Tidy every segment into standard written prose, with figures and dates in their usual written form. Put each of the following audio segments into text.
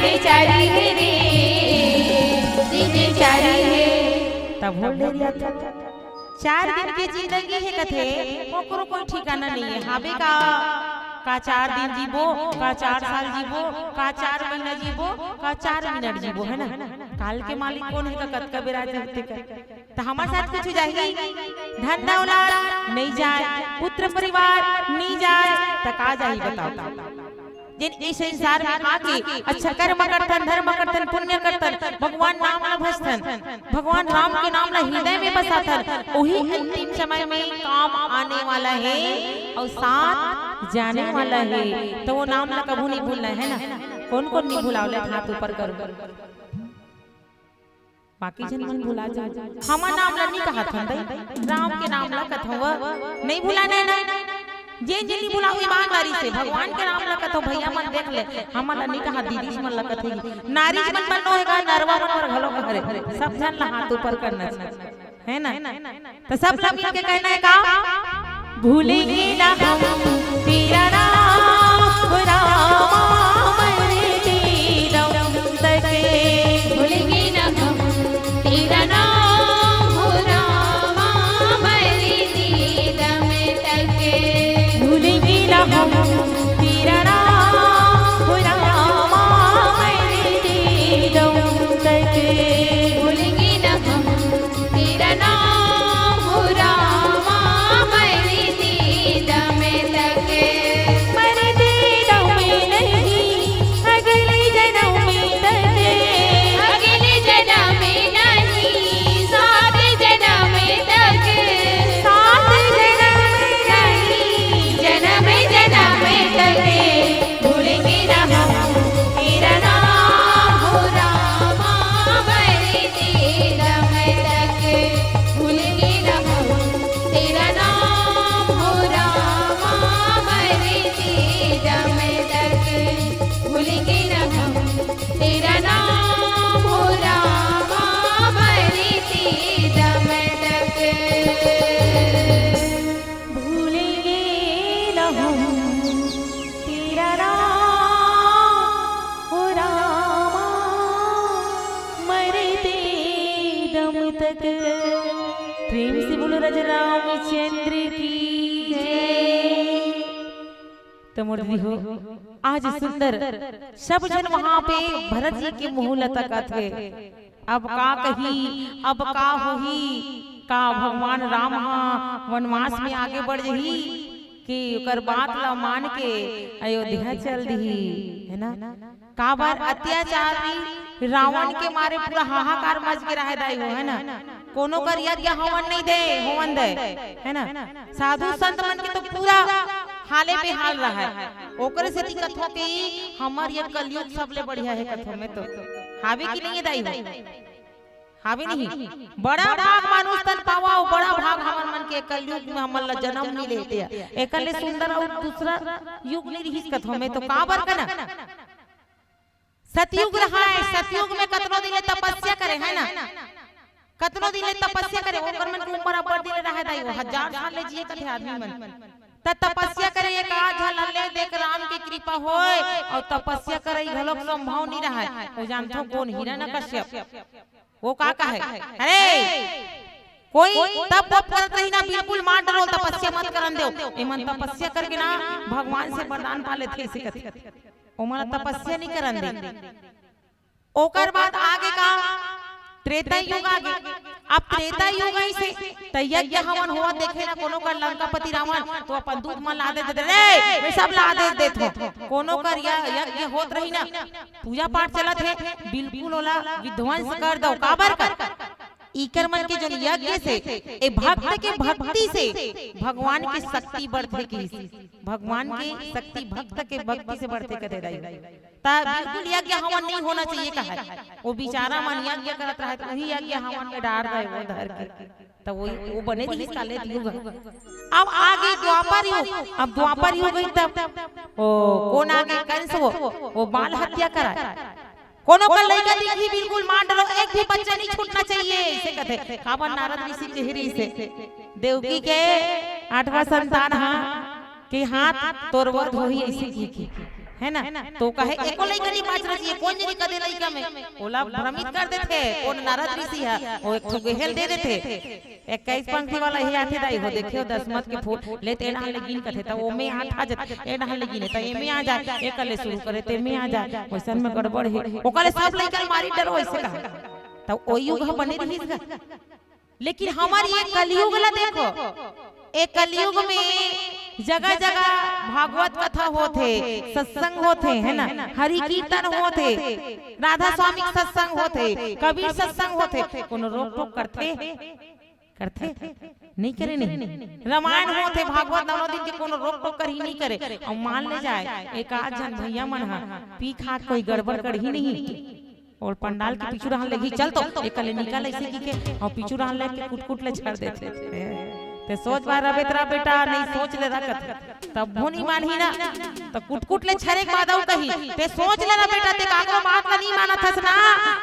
दिनचरी रे दिनचरी है। तब बोल दे दिया था 4 दिन की जिंदगी है कथे ओकरो कोई ठिकाना नहीं है। हाबे का 4 दिन जीवो का 4 साल जीवो का 4 महीना जीवो का 4 मिनट जीवो है ना। काल के मालिक कौन है का कत का बेरा जाते का तो हमारे साथ कुछ जाएगी धन दौलत नहीं जाए पुत्र परिवार नहीं जाए तो का जाही बताओ। जिन इस संसार में आके अच्छा कर्म करतन धर्म करतन पुण्य करतन भगवान नाम ला भजतन भगवान राम के नाम ला हृदय में बसातन वही अंतिम समय में काम आने वाला है और साथ जाने वाला है। तो वो नाम ला कभी नहीं भूलना है ना। कौन कौन नहीं भुलावले हाथ ऊपर करो बाकी जन मन भुला जाए। हमारा नाम ला नहीं कहा था राम के नाम ला कथवा नहीं भुलाना ना। जे जल्दी बुलाओ ईमानदारी से भगवान के नाम लगा तो भैया मन देख ले हमारा नहीं कहा दीदी मन लगा थे नारी मन बनो हैगा नरवा मन और घलो करे सब जन ला हाथ ऊपर करना है ना। तो सब लोग मिलके कहना है का भूलेंगे ना हम तेरा नाम राम मेरे दम तक भूलेंगे ना हम तेरा नाम हो राम मेरे दम तक भूलेंगे ना हम तेरा नाम राम मेरे दम तक भूलेंगे ना हम तेरा नाम हो राम मेरे दम तक मरते दम में नहीं अगले जन्म में तक अगले जन्म में नहीं 7 जन्म तक 7 जन्म में नहीं जन्म जन्म तक भूलेंगे ना हम तेरा नाम हो राम मेरे दम तक भूलेंगे ना हम तेरा नाम हो राम मेरे दम तक भूलेंगे ना हम तेरा नाम हो राम मेरे दम तक भूलेंगे न हम तेरा नाम हो रामा मरते दम तक। प्रेम से बोलो राजा रामचंद्र की जय। तो मुरली हो आज सुंदर सब जन वहाँ पे भरत जी के मुँह लटका थे। अब का कही अब का होही का भगवान राम वनवास में आगे बढ़ जही कि ओकर बात ला मान के अयोध्या चल दी है ना। का बार अत्याचारी रावण के मारे पूरा हाहाकार मच के रह दाई हो है ना। कोनो कर यज्ञ हवन नहीं दे होवन दे है ना। साधु संत मन के तो पूरा हाले पे हाल रहा है ओकरे से दिक्कत हो के हमर ये कलयुग सबले बढ़िया है कथो में तो हावे की नहीं दाई हो हावे नहीं बड़ा भाग मानुष तन पावाओ बड़ा भाग हमर मन के कलयुग में हमर ला जन्म नहीं लेते एकले सुंदर और दूसरा युग नहीं रही कथो में तो का बर कना सतयुग रहा है। सतयुग में कतनो दिन तपस्या करे है ना कतनो दिन तपस्या करे ओकर मन के उम्र अबर दिन रहे दाई 1000 साल ले जिए कथे आदमी मन त तपस्या करे एक आध ले देख राम की कृपा होए और तपस्या करे घलोक संभव नहीं रहा है। वो जानथो कौन हिरण्यकश्यप वो का है अरे कोई तप करत रही ना बिल्कुल मार डरो तपस्या मत करन दो एमन तपस्या करके ना भगवान से वरदान पा लेथे से कथे ओमन तपस्या नहीं करन दे। ओकर बाद आगे का त्रेता युग आगे अब त्रेता युग से तयज्ञ हवन हुआ देखे ना कोनो कर लंकापति रावण तो अपन दूध मन ला दे रे वे सब ला दे देत कोनो कर यज्ञ होत रही ना पूजा पाठ चलत है बिल्कुल ओला विध्वंस कर दो काबर कर इकर मन के जो यज्ञ से ए भक्त के भक्ति से भगवान की शक्ति बढ़ते की भगवान की शक्ति भक्त के भक्ति से बढ़ते कते दाई ता बिल्कुल यज्ञ हवन नहीं होना चाहिए कहा वो बेचारा मन यज्ञ करत रहे तो वही यज्ञ हवन में डार दे वो धर के तो वो बने थी काले युग। अब आगे द्वापर युग अब द्वापर युग गई तब ओ कौन आगे कंस वो बाल हत्या करा कोनो का लड़का दिखी बिल्कुल मार डालो एक भी बच्चा नहीं छूटना चाहिए इसे कहते कावन नारद ऋषि चेहरी से देवकी के 8वां संतान हां के हाथ तोरवध होई ऐसे की है ना। तो कहे एको लइका नहीं बाच रही है, कौन नहीं कदे लइका में ओला भ्रमित कर देथे। कौन नारद ऋषि है वो एक ठो गेहल दे देथे, 21 पंक्ति वाला ही आथे दाई हो देखियो दसमत के फूल ले तेना लेगिन कथे त ओ में 8 आ जात ए डाल लेगिन त ए में आ जाए, एक ले शुरू करे ते में आ जाए, वैसन में गड़बड़ है ओकले सब लइका मारी डर वैसे कहा त ओ युग बने रही। लेकिन हमारी ये कलयुग ला देखो, एक कलयुग में जगह जगह भागवत कथा होते, सत्संग होते है ना, हरि कीर्तन होते, राधा स्वामी सत्संग होते, कबीर सत्संग होते, कोनो रोक टोक करते करते नहीं करे नहीं। रामायण होते भागवत 9 दिन के कोनो रोक टोक कर ही नहीं करे। और मान ले जाए एक आध जन भैया मन पी खा कोई गड़बड़ कर ही नहीं और पंडाल के पीछू रहन लगी चल तो एक ले निकल ऐसे की के और पीछू रहन ले कुट कुट ले छाड़ देते ते सोच बार रबे तेरा बेटा नहीं सोच ले रखत तब वो नहीं मानही ना तो कुट कुट ले छरे के बाद कही ते सोच ले ना बेटा ते काकरो बात ला नहीं मानत हस ना।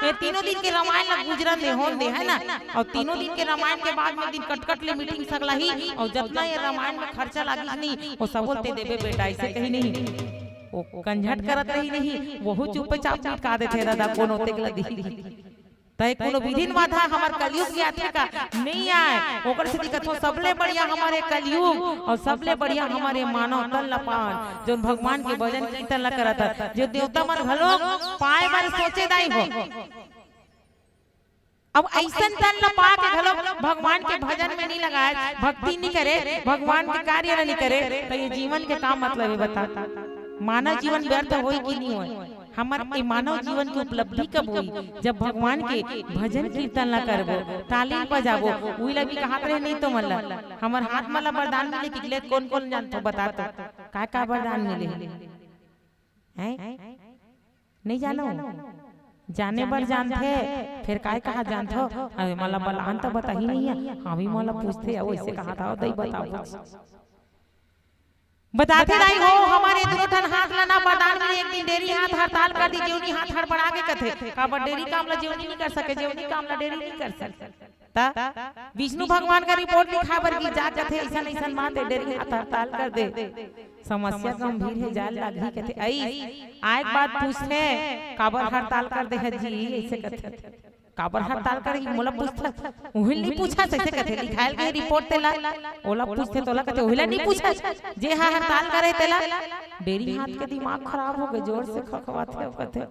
ये 3 दिन के रामायण ला गुजरन दे होन दे है ना, और 3 दिन के रामायण के बाद में दिन कटकट ले मीटिंग सकला ही और जितना ये रामायण में खर्चा लागी नहीं वो सब बोलते देबे बेटा ऐसे कहीं नहीं ओ कंझट करत रही नहीं वो चुपचाप निका देथे दादा कोन होते के लदी तय कोनो विधिन बाधा हमार कलयुग की यात्रा का नहीं आए ओकर से दिक्कत हो। सबले बढ़िया हमारे कलयुग और सबले बढ़िया हमारे मानव तन लपान जो भगवान के भजन कीर्तन ला करता जो देवता मन भलो पाए बार सोचे दाई हो। अब ऐसन तन लपा के घलो भगवान के भजन में नहीं लगाए, भक्ति नहीं करे, भगवान के कार्य नहीं करे तो ये जीवन के काम मतलब है बता। मानव जीवन व्यर्थ होई कि नहीं होई? हमारे मानव जीवन की उपलब्धि कब हुई? जब भगवान के भजन कीर्तन ला करबो, ताली बजाबो, उही लगी कहात रहे नहीं तो मल्ला हमर हाथ मला वरदान मिले किले कौन कौन जानतो बता तो का वरदान मिले हैं? नहीं जानो जाने बर जानथे फिर काय कहा जानथो अरे मला बलान तो बता ही नहीं है हम ही मला पूछते वैसे कहा था दई बताओ बताते नहीं हो। हमारे दोनों ठन हाथ लना वरदान में एक दिन डेरी हाथ हड़ताल कर दी, जेवनी हाथ हड़बड़ा के कथे का डेरी काम ला जेवनी नहीं कर सके, जेवनी काम ला डेरी नहीं कर सके ता विष्णु भगवान का रिपोर्ट लिखा बर की जा कथे ऐसा ऐसा माते डेरी हाथ हड़ताल कर दे। समस्या गंभीर है जाल लागी कथे आई आए बात पूछने काबर हड़ताल कर दे है जी ऐसे कथे काबर हड़ताल कर मोला पूछता ओहिल नहीं पूछा ऐसे कथे लिखायल के रिपोर्ट तेला ओला पूछते तोला कथे ओहिला नहीं पूछा जे हा हड़ताल करे तेला डेरी हाथ के दिमाग खराब हो गए जोर से खखवाते कथे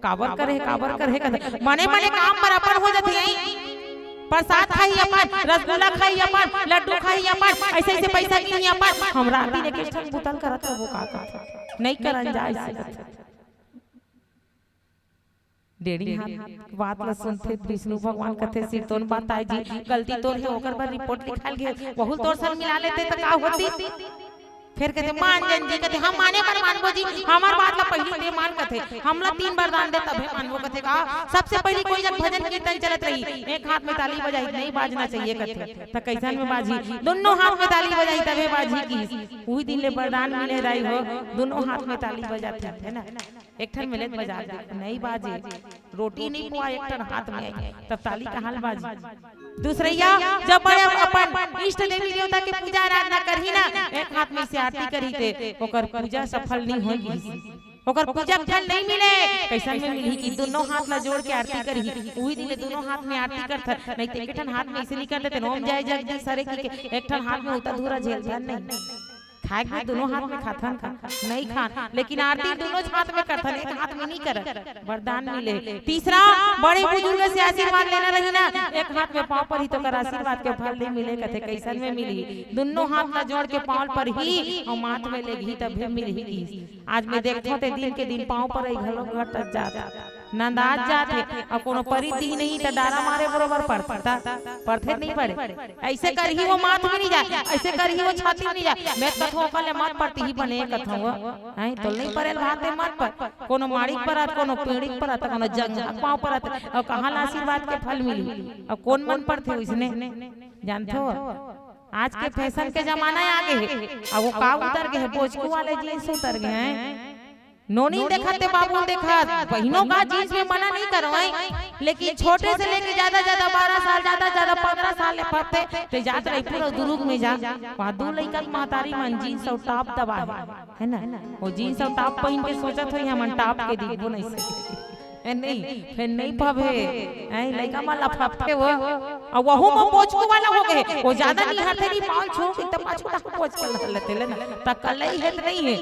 काबर करे कथे माने माने काम बराबर हो जाते हैं। प्रसाद खाई अपन, रसगुल्ला खाई अपन, लड्डू खाई अपन, ऐसे ऐसे पैसा की नहीं अपन हमरा आदि ने के बुतल करत वो का नहीं करन जाए से डेढ़ी हाथ बात ला सुनते विष्णु भगवान कथे सिर तोन बात आई जी गलती तोर है ओकर पर रिपोर्ट लिखाल गए बहुत तोर सन मिला लेते त का होती फिर कहते मान जन जी कहते हम माने पर मानबो जी हमार बात ला पहली दे मान कथे हमला 3 वरदान दे तबे मानबो कथे का सबसे पहली कोई जब भजन कीर्तन चलत रही एक हाथ में ताली बजाई नहीं बाजना चाहिए कथे त कैसन में बाजी दोनों हाथ में ताली बजाई तबे बाजी की वही दिन ले वरदान मिले रही हो दोनों हाथ में ताली बजाते है ना एक ठन मिले बजा दे नहीं बाजे रोटी नहीं हुआ एक ठन हाथ में आई तब ताली का हाल बाजी। दूसरैया जब बड़े अपन इष्ट देवी देवता के पूजा आराधना करही ना एक हाथ में से आरती करी थे ओकर पूजा सफल नहीं होगी ओकर पूजा फल नहीं मिले कैसन में मिली कि दोनों हाथ ला जोड़ के आरती करही वही दिन दोनों हाथ में आरती करथ नहीं तो एक ठन हाथ में ऐसे नहीं कर लेते ओम जय जगदीश सरे की एक ठन हाथ में उतर धूरा झेलता नहीं खाए के दोनों हाथ में खाथन का नहीं खान लेकिन आरती दोनों हाथ में करथन एक हाथ में नहीं कर वरदान मिले। तीसरा बड़े बुजुर्ग से आशीर्वाद लेना रही ना एक हाथ में पांव पर ही तो कर आशीर्वाद के फल नहीं मिले कथे कैसन में मिली दोनों हाथ ला जोड़ के पांव पर ही और माथ में लेगी तब मिली। आज मैं देखथो ते दिन के दिन पांव पर ही घलो घट जाता नंदाज जाते और कोनो परिधि नहीं त डारा मारे बरोबर पड़ता पड़थे नहीं पड़े ऐसे कर ही वो माथ में नहीं जाए ऐसे कर ही वो छाती में नहीं जाए मैं कथो कले मत पड़ती ही बने कथो हैं तो नहीं परेल भाते मत पर कोनो माड़ी पर कोनो पेड़ी पर कोनो जंग पांव पर और कहां ला आशीर्वाद के फल मिली और कौन मन पड़थे उसने जानते हो आज के फैशन के जमाना आगे है अब वो का उतर गए बोचकू वाले जींस उतर गए हैं नोनी देखते बाबू देखा बहनों का जींस में मना नहीं करो लेकिन छोटे से लेके ज्यादा 12 साल ज्यादा 15 साल ले पड़ते तो जात रही पूरा दुर्ग में जा वहाँ दू लड़का के महतारी मन जीन्स और टॉप दबा है ना, वो जीन्स और टॉप पहन के सोचत हो हम टॉप के दीबो नहीं सके नहीं फिर नहीं पावे ऐ लइका माला फफे वो और वहु में पोछको वाला हो गए वो ज्यादा नहीं हाथे नहीं पाँव छोड़ के तब छोटा पोछ कर लेते ले ना तकल ही है नहीं है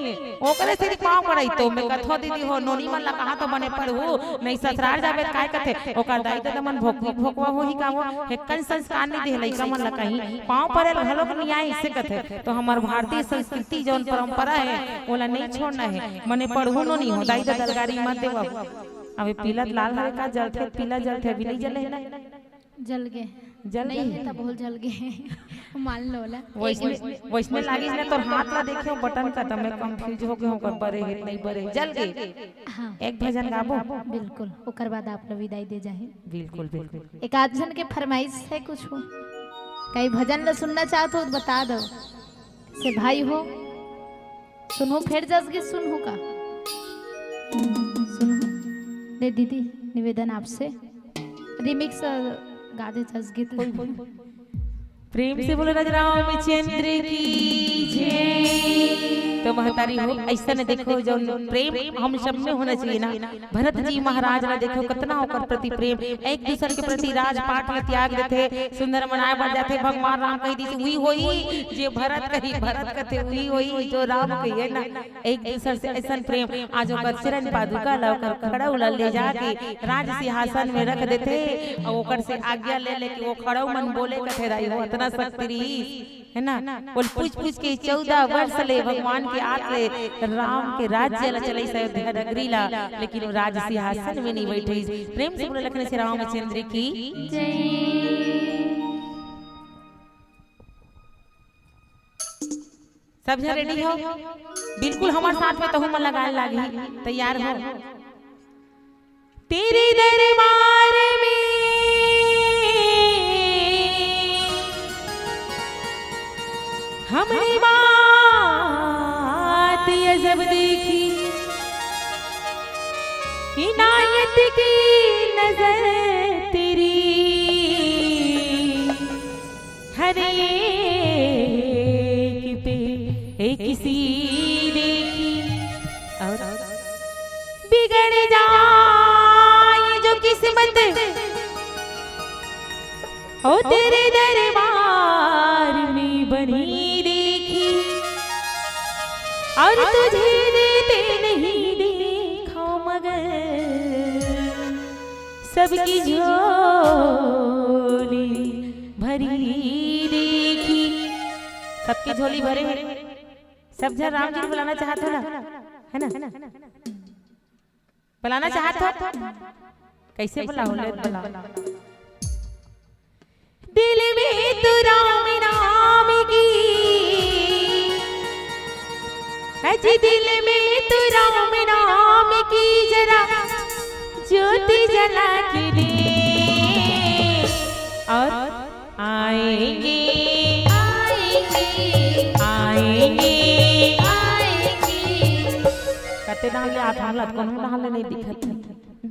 ओकरे से पाँव पड़ई तो मैं कथो दीदी हो नोनी मन ला कहां तो बने पड़ू नहीं ससुराल जाबे काय कथे ओकर दाई तो मन भोकवा हो ही काम हेकन संस्कार नहीं दे लइका मन ला कहीं पाँव पड़े घलो के नहीं आई से कथे तो हमार भारतीय संस्कृति जौन परंपरा है ओला नहीं छोड़ना है मने पढ़ू नहीं हो दाई तो दलगारी मत देवा अबे पीला लाल हरे का जलते पीला जलते अभी नहीं जले ना जल गए जल नहीं है तब बहुत जल गए मान लो ला वैसने लागी ना तो हाथ ला देखियो बटन का तो मैं कंफ्यूज हो गए होकर बरे है नहीं बरे जल गए। हां एक भजन गाबो बिल्कुल ओकर बाद आप लोग विदाई दे जाए। बिल्कुल बिल्कुल एक आध जन के फरमाइश है कुछ हो कई भजन ला सुनना चाहते हो तो बता दो से भाई हो सुनो फिर जस के सुनो का सुनो ले दीदी निवेदन आपसे रिमिक्स गा दे जस गीत प्रेम से बोले राम चंद्र की जय। तो महतारी हो ऐसा ने देखो जो प्रेम हम सब में होना चाहिए ना। भरत जी महाराज ने देखो कितना होकर प्रति प्रेम एक दूसरे के प्रति राजपाट में त्याग देते सुंदर मनाए बढ़ जाते भगवान राम कही दी हुई होई जे भरत कही भरत कथे हुई होई जो राम कही है ना एक दूसरे से ऐसा प्रेम आज ओकर चरण पादुका लाकर खड़ा उला ले जाके राज सिंहासन में रख देते और ओकर से आज्ञा ले लेके वो खड़ा मन बोले कथे राई हो इतना शक्ति है ना बोल पूछ के 14 वर्ष ले भगवान के आत ले राम के राज्य ला चले अयोध्या नगरी ला लेकिन वो राज सिंहासन में नहीं बैठे। प्रेम से बोले लखने से रामचंद्र की जय। सब जन रेडी हो बिल्कुल हमारे साथ में तो हम लगाए लागी तैयार हो। तेरे दरबार में हमने बात ये जब देखी इनायत की नजर तेरी हर एक पे किसी देखी और बिगड़ जाए जो किस्मत ओ तेरे दरबार में बनी और तुझे देते नहीं देखा मगर सबकी झोली भरी देखी। सबकी झोली भरे सब जन राम जी बुलाना चाहते हो ना है ना बुलाना चाहते हो कैसे बुलाओ ले बुलाओ दिल में तो राम नाम की अजी दिल में तो राम नाम की जरा ज्योति जला के दे और आएंगे आएंगे आएंगे आएंगे कते डाल ले आठ हालत कोनो डाल नहीं दिखत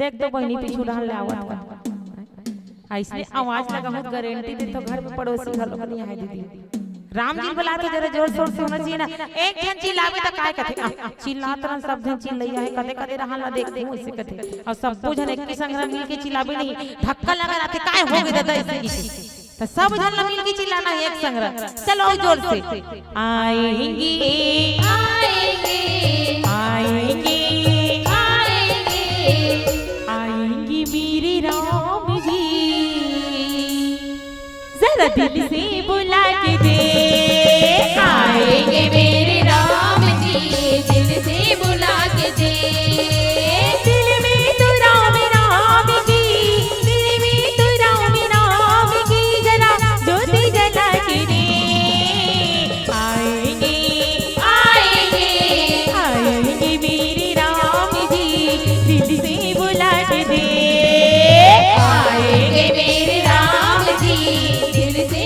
देख तो बहनी पीछू डाल ले आवत ऐसे आवाज लगा हो गारंटी दे तो घर में पड़ोसी घलो नहीं है दीदी। राम जी बुला तो जरा जोर शोर से होना चाहिए ना एक जन चिल्लावे तो काय कथे चिल्लात रन सब जन चिल्लैया है कदे कदे रहन ला देख हूं इसे कथे और सब जन एक संग मिल के चिल्लावे नहीं धक्का लगा रखे काय हो गए दादा इसे तो सब जन मिल के चिल्लाना है एक संग चलो जोर से आएंगे आएंगे आएंगे आएंगे आएंगे मेरे राम जी जरा दिल से बुला के दे आएंगे मेरे राम जी दिल से बुला के दे दिल में तो राम नाम की दिल में तो राम नाम की जरा ज्योति जला के दे आएंगे आएंगे आएंगे मेरे राम जी दिल से बुला के दे आएंगे मेरे राम जी दिल से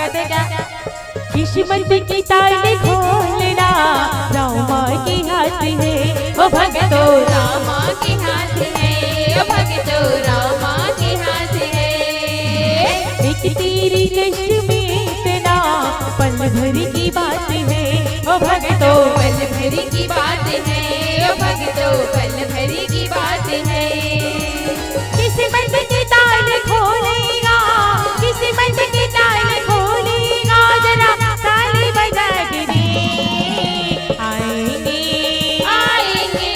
कहते क्या, किस्मत की ताले खोलना रामा के हाथ है, ओ भक्तो रामा के हाथ है, ओ भक्तो रामा के हाथ है। एक तेरी कष्ट में इतना पल भर की बात है, ओ भक्तो पल भर की बात है, ओ भक्तो पल भर की बात है। किस्मत के ताले खोलेगा, किस्मत के ताले खोलेगा, जरा ताली बजा के दे। आएंगे आएंगे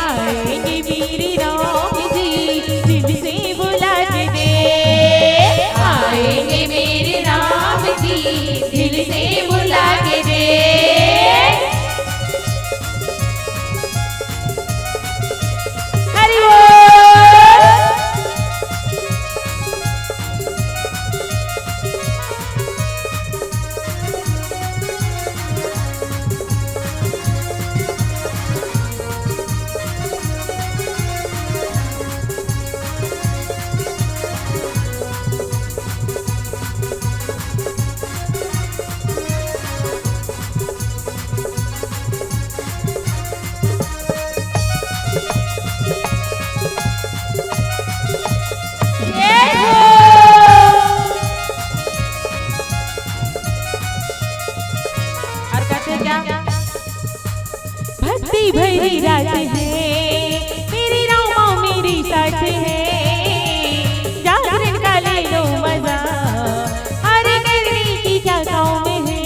आएंगे मेरे राम जी, दिल से बुला के दे। आएंगे मेरे राम जी, दिल से बुला के दे। हरि बोल। और कहते क्या, भक्ति भरी रात है मेरी रामा मेरी साथ है, जागरण का ले लो मजा, हरे करने की क्या काम है।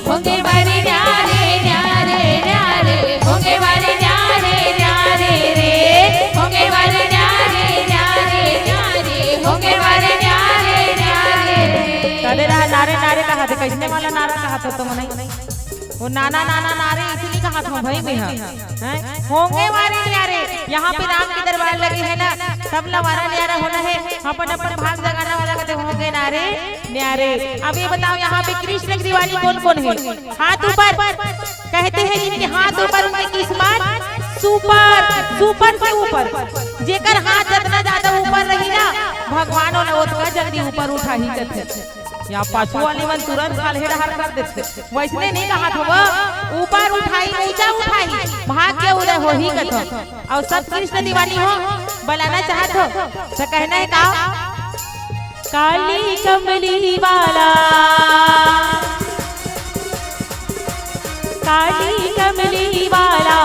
होंगे वारे न्यारे न्यारे न्यारे, होंगे वारे न्यारे न्यारे रे, होंगे वारे न्यारे न्यारे न्यारे, होंगे वारे न्यारे न्यारे रे। कदे नारे नारे कहा थे, कैसने वाला नारा कहा था तुम नहीं, वो नाना नाना नारे इसलिए कहा था भाई में हैं, होंगे वारे न्यारे। यहाँ पे राम के दरबार लगे है ना, सब लवारा न्यारा होना है, अपन अपन भाग जगाना वाला कहते होंगे नारे न्यारे। अब ये बताओ यहाँ पे कृष्ण की दिवाली कौन कौन है, हाथ ऊपर, कहते हैं जिनके हाथ ऊपर उनकी किस्मत सुपर सुपर से ऊपर, जेकर हाथ जितना ज्यादा ऊपर रही ना भगवानों ने उतना जल्दी ऊपर उठा ही करते, या पाछू वाली मन तुरंत खाले डहार कर देते। वैसने नहीं कहा था वो, ऊपर उठाई ऊंचा उठाई भाग्य उदय हो ही कथो। और सब कृष्ण दिवाली हो बनाना चाहत हो तो कहना है का, काली कमली वाला, काली कमली वाला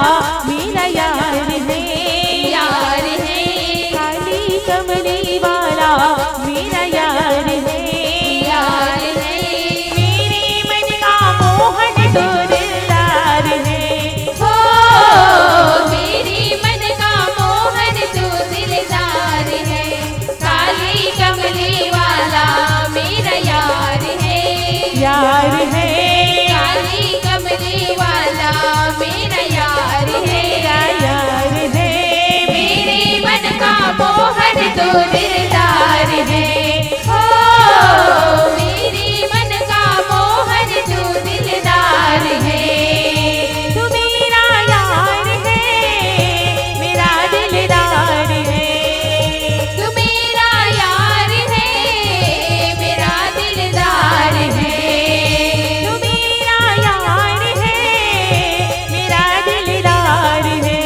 मेरा यार है, यार है काली कमली वाला मेरा यार है, यार है। मेरे मन का मोहन तो दिलदार है, हो मेरी मन का मोहन तू दिलदार है, काली कमली वाला मेरा यार है, यार है काली कमली वाला मेरा यार है, यार है मेरे मन का मोहन तू दिलदार है। हो मेरी मन का मोहन तू दिलदार है। तू मेरा यार है मेरा दिलदार है, तू मेरा यार है मेरा दिलदार है, तू मेरा यार है मेरा दिलदार है,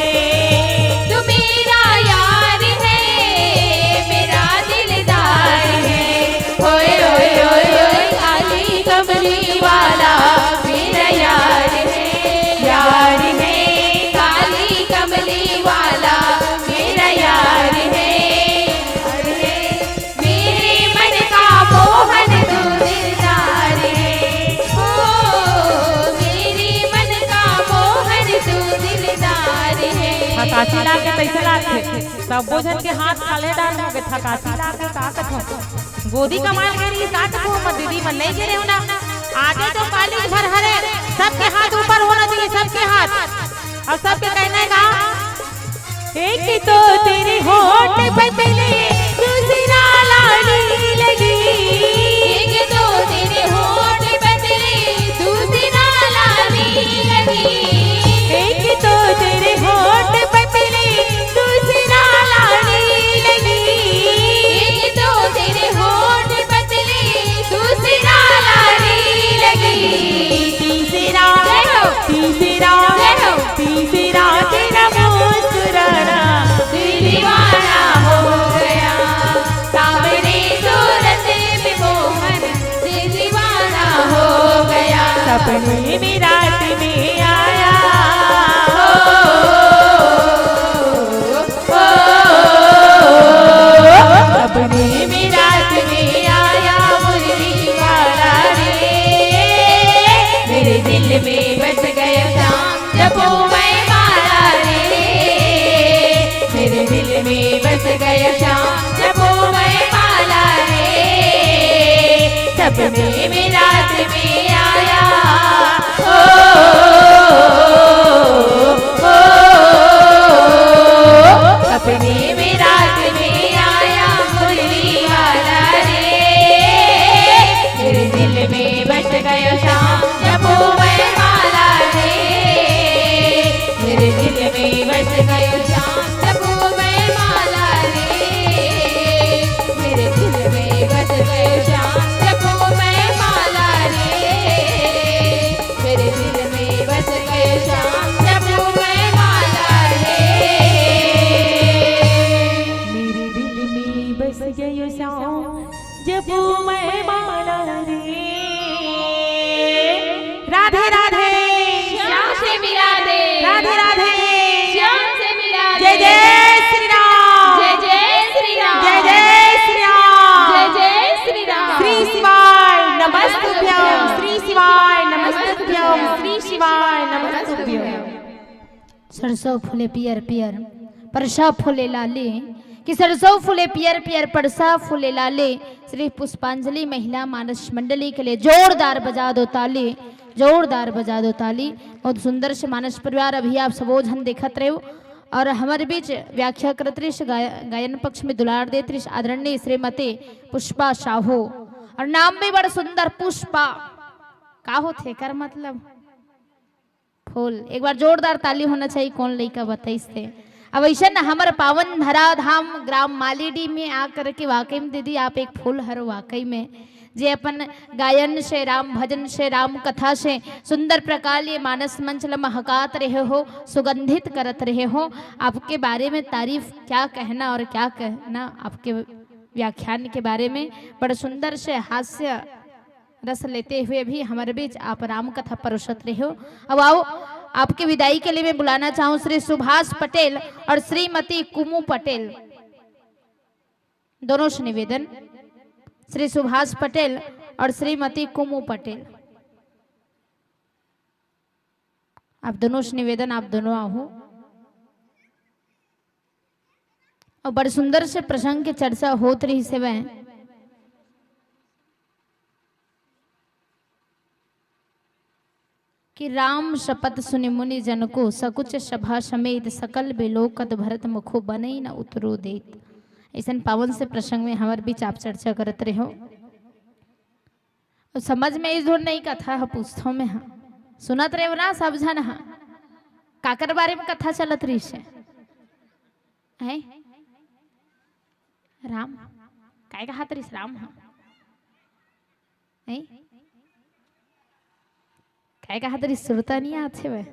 तू मेरा यार है मेरा दिलदार है। ओए ओए ओए ओए काली कमली वाला मेरा यार है, यार है काली कमली वाला मेरा यार है, मेरे मन का मोहन तू दिलदार है। ओ मेरे मन का मोहन तू दिलदार है। थकाची ला के पैसे लाते सब भोजन के हाथ खाले डाल हो गए, थकाची ला के ताकत हो गोदी कमाल करी साथ को मत दीदी मन नहीं गिरे हो ना, आगे तो काली भर हरे सबके हाथ ऊपर होना चाहिए, सबके हाथ। और सबके कहना है का, एक तो तेरे होठ बदले दूसरा लाली लगी, एक तो तेरे होठ बदले दूसरा लाली लगी, एक तो तेरे होठ बदले दूसरा लाली लगी, एक तो तेरे होठ बदले दूसरा बस गयो श्याम जपो मैं माला रे सपने में रात में आया ओ, ओ, सपने में रात में आया मुरली वाला रे मेरे दिल में बस गयो श्याम जपो मैं माला रे मेरे दिल में बस गयो श्याम जपो मैं माला रे मेरे दिल में बस गयो श्याम जपो मैं माला रे मेरे दिल में बस गयो श्याम जपो मैं माला रे मेरे दिल में बस गयो श्याम जपो मैं माला रे। राधे राधे श्याम से मिला दे राधे राधे श्याम से मिला जय दे जय श्री राम जय जय श्री राम जय जय श्री राम जय जय श्री राम श्री शिवाय नमस्तुभ्यं श्री शिवाय नमस्तुभ्यं श्री शिवाय नमस्तुभ्यं। सरसों फूले पियर पियर परसा फूले लाले कि सरसों फूले पियर पियर परसा फूले लाले। श्री पुष्पांजलि महिला मानस मंडली के लिए जोरदार बजा दो ताली जोरदार बजा दो ताली। बहुत सुंदर से मानस परिवार अभी आप सबो झन देखत रहे हो और हमारे बीच व्याख्या करत्रिश गायन पक्ष में दुलार देत्रिश आदरणीय श्रीमती पुष्पा साहू और नाम भी बड़ा सुंदर पुष्पा का होते कर मतलब फूल। एक बार जोरदार ताली होना चाहिए कौन लड़का बताइस थे। अब ऐसा न हमारे पावन धराधाम ग्राम मालीडी में आकर के वाकई में दीदी आप एक फूल हर वाकई में जे अपन गायन से राम भजन से राम कथा से सुंदर प्रकार ये मानस मंच ल महकात रहे हो सुगंधित करत रहे हो। आपके बारे में तारीफ क्या कहना और क्या कहना आपके व्याख्यान के बारे में बड़ा सुंदर से हास्य रस लेते हुए भी हमारे बीच आप राम कथा परोसत रहे हो। अब आओ आपके विदाई के लिए मैं बुलाना चाहूँ श्री सुभाष पटेल और श्रीमती कुमू पटेल दोनों से निवेदन। श्री सुभाष पटेल और श्रीमती कुमू पटेल आप दोनों से निवेदन आप दोनों आहू और बड़े सुंदर से प्रसंग की चर्चा होत रही से वह कि राम शपथ सुनि मुनि जन को सकुच सभा समेत सकल बेलोकत भरत मुखो बने न उतरो देत। ऐसा पावन से प्रसंग में हमारे बीच आप चर्चा करते रहे हो और समझ में इस धुन नहीं कथा है पूछतो में हाँ सुनत रहे हो ना सब जन हाँ काकर बारे में कथा चलत रही से है राम काय कहा तरी राम हाँ है काय कहा तरी सुरता नहीं आते वह।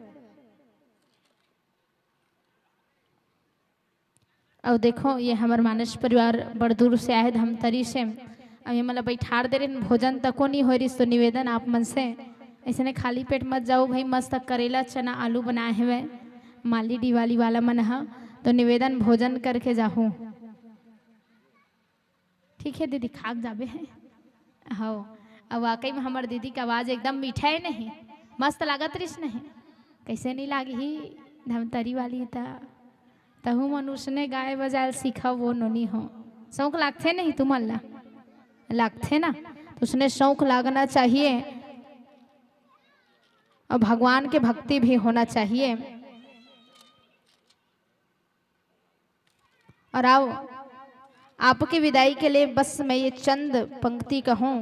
अब देखो ये हमारे मानस परिवार बड़ दूर से आए हम तरी से अब ये मतलब बैठार दे रहे भोजन तको नहीं हो रही तो निवेदन आप मन से ऐसे खाली पेट मत जाओ भाई मस्त करेला चना आलू बनाए हुए माली दिवाली वाला मन हा तो निवेदन भोजन करके जाहू ठीक है दीदी खाक जाबे है हाँ। अब वाकई में हमारे दीदी का आवाज एकदम मीठा है नहीं मस्त लागत रही नहीं कैसे नहीं लागी ही धमतरी वाली था तहु मनुष्य ने गाय बजाय सीखा वो नोनी हो शौक लागते नहीं तुम अल्लाह लागते ना तो उसने शौक लागना चाहिए और भगवान के भक्ति भी होना चाहिए। और आओ आपकी विदाई के लिए बस मैं ये चंद पंक्ति कहूं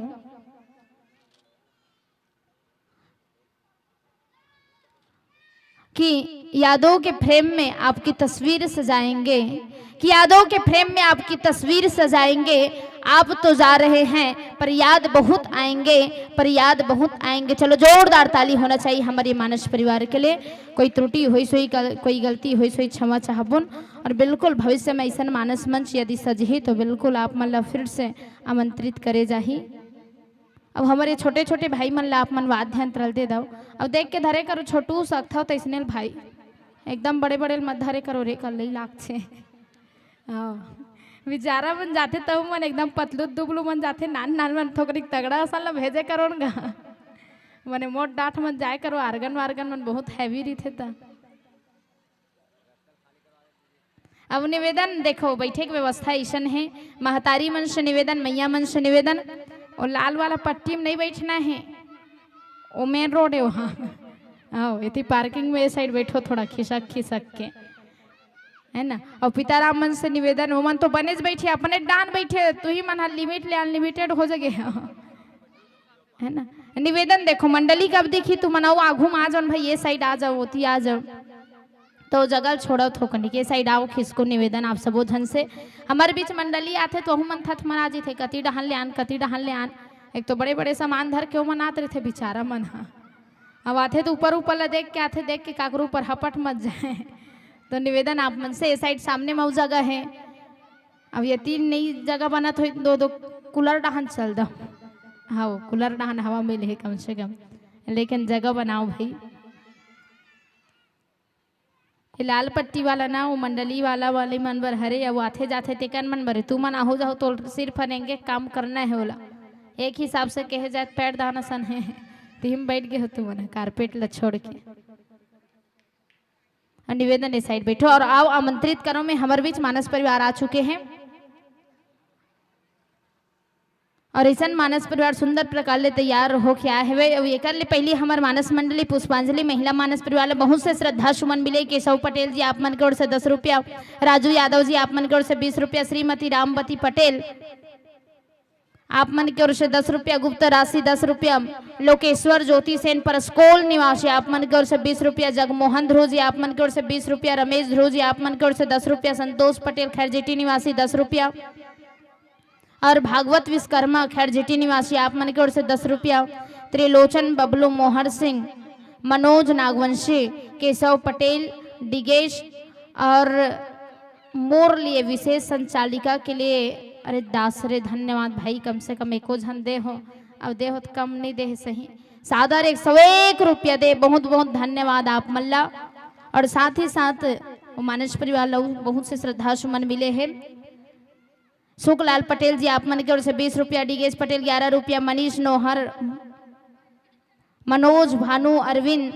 कि यादों के फ्रेम में आपकी तस्वीर सजाएंगे कि यादों के फ्रेम में आपकी तस्वीर सजाएंगे। आप तो जा रहे हैं पर याद बहुत आएंगे पर याद बहुत आएंगे। चलो जोरदार ताली होना चाहिए हमारे मानस परिवार के लिए। कोई त्रुटि हुई सोई कोई गलती हुई सोई क्षमा चाहबुन। और बिल्कुल भविष्य में ऐसा मानस मंच यदि सजही तो बिल्कुल आप मतलब फिर से आमंत्रित करे जाही। अब हमारे छोटे छोटे भाई मन ला आप मन वाद्य यंत्र दे दो। अब देख के धरे करो छोटू सकता हो तो इसने भाई एकदम बड़े बड़े मत धरे करो रे कर ले लाग छे विचारा मन जाते तब मन एकदम पतलू दुबलू मन जाते नान नान मन थोकरी तगड़ा असल ला भेजे करो न मने मोट डाठ मन जाए करो आर्गन वार्गन मन बहुत हैवी रही थे। अब निवेदन देखो बैठे की व्यवस्था ऐसन है, महतारी मन से निवेदन, मैया मन से निवेदन, और लाल वाला पट्टी में नहीं बैठना है, वो मेन रोड है वहाँ। आओ इतनी पार्किंग में साइड बैठो थोड़ा खिसक खिसक के, है ना। और पिताराम मन से निवेदन, वो मन तो बने बैठे अपने डान बैठे, तू ही मन लिमिट ले अनलिमिटेड हो जगे, है ना। निवेदन देखो मंडली कब दिखी तू मनाओ आघू में आ जाओ भाई, ये साइड आ जाओ, होती आ जाओ, तो जगह छोड़ो थोकनी के साइड आओ खिसको। निवेदन आप सबो धन से हमारे बीच मंडली आते तो मन थत मना जी थे, कति डहन ले आन कति डहन ले आन, एक तो बड़े बड़े सामान धर के मनाते रहे थे बेचारा मन। हाँ अब आते तो ऊपर ऊपर ला देख के आते, देख के काकरू ऊपर हपट मत जाए। तो निवेदन आप मन से, ये साइड सामने मऊ जगह है, अब ये 3 नई जगह बना तो 2-2 कूलर डहन चल दो। हाँ वो कूलर डहन हवा मिले है कम से कम, लेकिन जगह बनाओ भाई। लाल पट्टी वाला ना वो मंडली वाला वाले मन बर हरे, अब आते जाते तेकन मन बरे, तू मन आहो जाओ तो सिर्फ फनेंगे काम करना है बोला, एक हिसाब से कहे जाए पैर दाना सन है, तीन बैठ गए हो तू मन कारपेट ला छोड़ के। निवेदन इस साइड बैठो और आओ आमंत्रित करो में हमारे बीच मानस परिवार आ चुके हैं, और ऐसा मानस परिवार सुंदर प्रकार ले तैयार हो के आए हुए। अब एक पहले हमारे मानस मंडली पुष्पांजलि महिला मानस परिवार बहुत से श्रद्धा सुमन मिले। केशव पटेल जी आप मन की ओर से 10 रुपया, राजू यादव जी आप मन की ओर से 20 रुपया, श्रीमती रामवती पटेल आप मन की ओर से 10 रुपया, गुप्त राशि 10 रुपया, लोकेश्वर ज्योति सेन परस्कोल निवासी आप मन की ओर से 20 रुपया, जगमोहन ध्रुव जी आप मन की ओर से 20 रुपया, रमेश ध्रुव जी आप मन की ओर से 10 रुपया, संतोष पटेल खैरजेटी निवासी 10 रुपया, और भागवत विश्वकर्मा खैरजेटी निवासी आप मन की ओर से 10 रुपया, त्रिलोचन बबलू मोहर सिंह, मनोज नागवंशी, केशव पटेल डिगेश, और मोर लिए विशेष संचालिका के लिए, अरे दास रे धन्यवाद भाई, कम से कम एको झन दे हो, अब दे हो तो कम नहीं दे सही, सादर 101 रुपया दे, बहुत बहुत धन्यवाद आप मल्ला। और साथ ही साथ मानस परिवार लोग बहुत से श्रद्धा सुमन मिले हैं। सुखलाल पटेल जी आप मन की ओर से 20 रुपया, डिगेश पटेल 11 रुपया, मनीष नोहर, मनोज भानु अरविंद,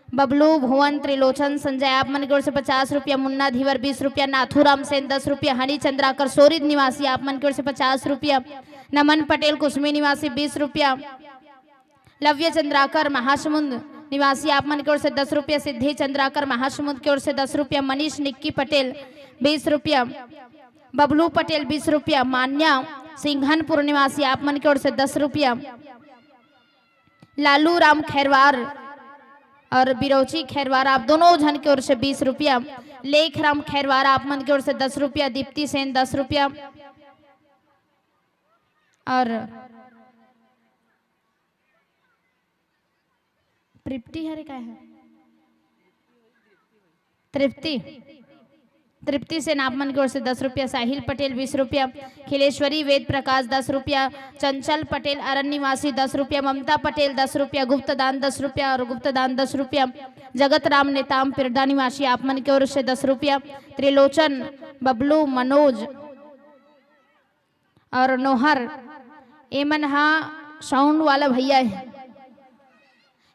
बबलू भुवन, त्रिलोचन संजय आप मन की ओर से 50 रुपया, मुन्ना धीवर 20 रुपया, नाथुराम सेन 10 रुपया, हनी चंद्राकर सोरिद निवासी आप मन की ओर से 50 रुपया, नमन पटेल कुसमी निवासी 20 रुपया, लव्य चंद्राकर महासमुंद निवासी आप मन की ओर से 10 रुपया, सिद्धि चंद्राकर महासमुंद की ओर से 10 रुपया, मनीष निक्की पटेल 20 रुपया, बबलू पटेल 20 रुपया, मान्या सिंघनपुर निवासी आप मन की ओर से 10 रुपया, लालू राम खैरवार और बिरोची खैरवार आप दोनों जन की ओर से 20 रुपया, लेख राम खैरवार आप मन की ओर से 10 रुपया, दीप्ति सेन 10 रुपया, और तृप्ति हरे का है तृप्ति सेन आप मन की ओर से 10 रुपया, साहिल पटेल 20 रुपया, खिलेश्वरी वेद प्रकाश 10 रुपया, चंचल पटेल अरण्य निवासी 10 रुपया, ममता पटेल 10 रुपया, गुप्तदान 10 रुपया और गुप्तदान 10 रुपया, जगत राम नेताम पिरदा निवासी आप मन की ओर से 10 रुपया, त्रिलोचन बबलू मनोज और नोहर एमन हा साउंड वाला भैया है,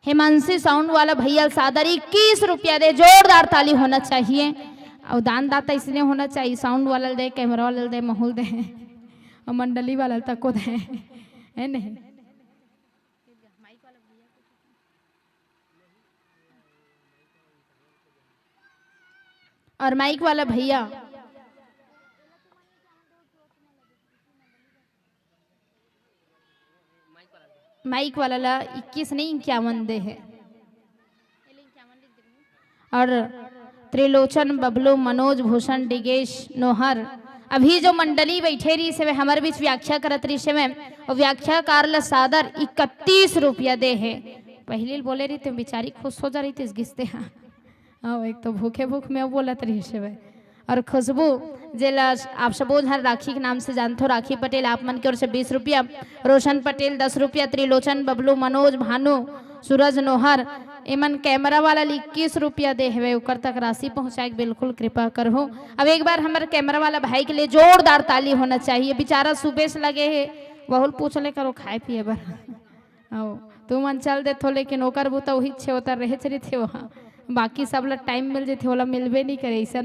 हिमांशी साउंड वाला भैया सादर 21 रुपया दे, जोरदार ताली होना चाहिए। और दान दाता इसलिए होना चाहिए, साउंड वाला दे, कैमरा वाला दे, माहौल दे और मंडली वाला तक को दे, है नहीं। और माइक वाला भैया माइक वाला ला 21 नहीं 51 दे है, और त्रिलोचन बबलू मनोज भूषण डिगेश नोहर। अभी जो मंडली बैठे रही से हमारे बीच व्याख्या करत रही से और व्याख्याकार ला सादर 31 रुपया दे है। पहले बोले रही थे बेचारी खुश हो जा रही थी गिसते, हाँ एक तो भूखे भूख में बोलत रही से। और खुशबू जिला आप सबो हर राखी के नाम से जानते हो, राखी पटेल आप मन की ओर से 20 रुपया, रोशन पटेल 10 रुपया, त्रिलोचन बबलू मनोज भानु सूरज नोहर एमन कैमरा वाला 21 रुपया दे हुए, ऊपर तक राशि पहुंचाए बिल्कुल कृपा करो। अब एक बार हमारे कैमरा वाला भाई के लिए जोरदार ताली होना चाहिए, बेचारा सुबह से लगे है, बहुत पूछ ले करो खाए पिए बर, आओ तू मन चल दे थो, लेकिन ओकर बुता वही छे होता रहे चली थे वहाँ, बाकी सब ला टाइम मिल जाते होला मिलबे नहीं करे, ऐसा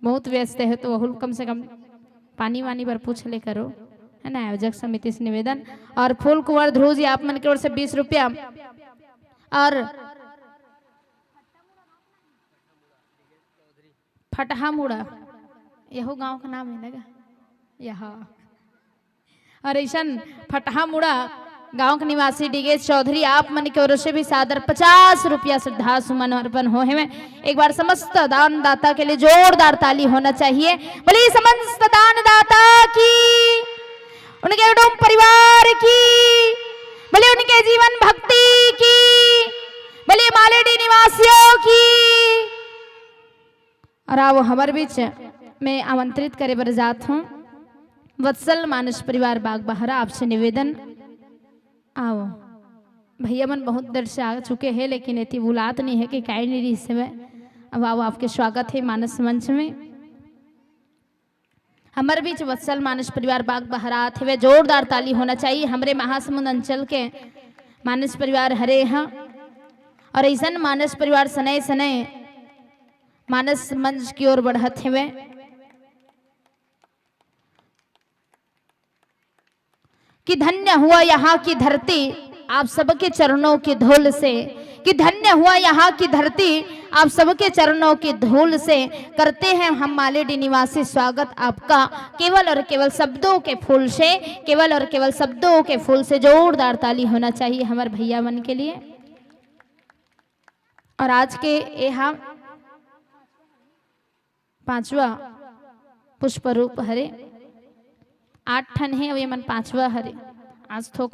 बहुत व्यस्त है तो वह कम से कम पानी वानी पर पूछ ले करो, है ना। आयोजक समिति से निवेदन। और फूल कुंवर ध्रुव जी आप मन की ओर से 20 रुपया, और फटहा मुड़ा यहो गांव का नाम है ना यहाँ, और ऐसा फटहा मुड़ा गांव के निवासी डिगेश चौधरी आप मन की ओर से भी सादर 50 रुपया श्रद्धा सुमन अर्पण हो है। एक बार समस्त दानदाता के लिए जोरदार ताली होना चाहिए। बोलिए समस्त दानदाता की, उनके कुटुंब परिवार की, बोलिए उनके जीवन भक्ति की, बोलिए मालेडी निवासियों की। और आओ हमारे बीच में आमंत्रित करे बर जात हूँ वत्सल मानस परिवार बाग बहरा, आपसे निवेदन आओ। भैया मन बहुत देर से आ चुके हैं लेकिन इतनी बुलात नहीं है कि काई नहीं रही समय। अब आओ आपके स्वागत है मानस मंच में। हमारे बीच वत्सल मानस परिवार बाग बहरात है, जोरदार ताली होना चाहिए। हमारे महासमुंद अंचल के मानस परिवार हरे हैं, और ऐसा मानस परिवार सनय सनय मानस मंच की ओर बढ़त है। कि धन्य हुआ यहाँ की धरती आप सबके चरणों की धूल से, कि धन्य हुआ यहाँ की धरती आप सबके चरणों की धूल से। करते हैं हम मालेडी निवासी स्वागत आपका केवल और केवल शब्दों के फूल से, केवल और केवल शब्दों के फूल से। जोरदार ताली होना चाहिए हमारे भैया मन के लिए। और आज के यहाँ 5वां पुष्प रूप हरे 8 ठन है, अब ये मन 5वां हरे आज थोक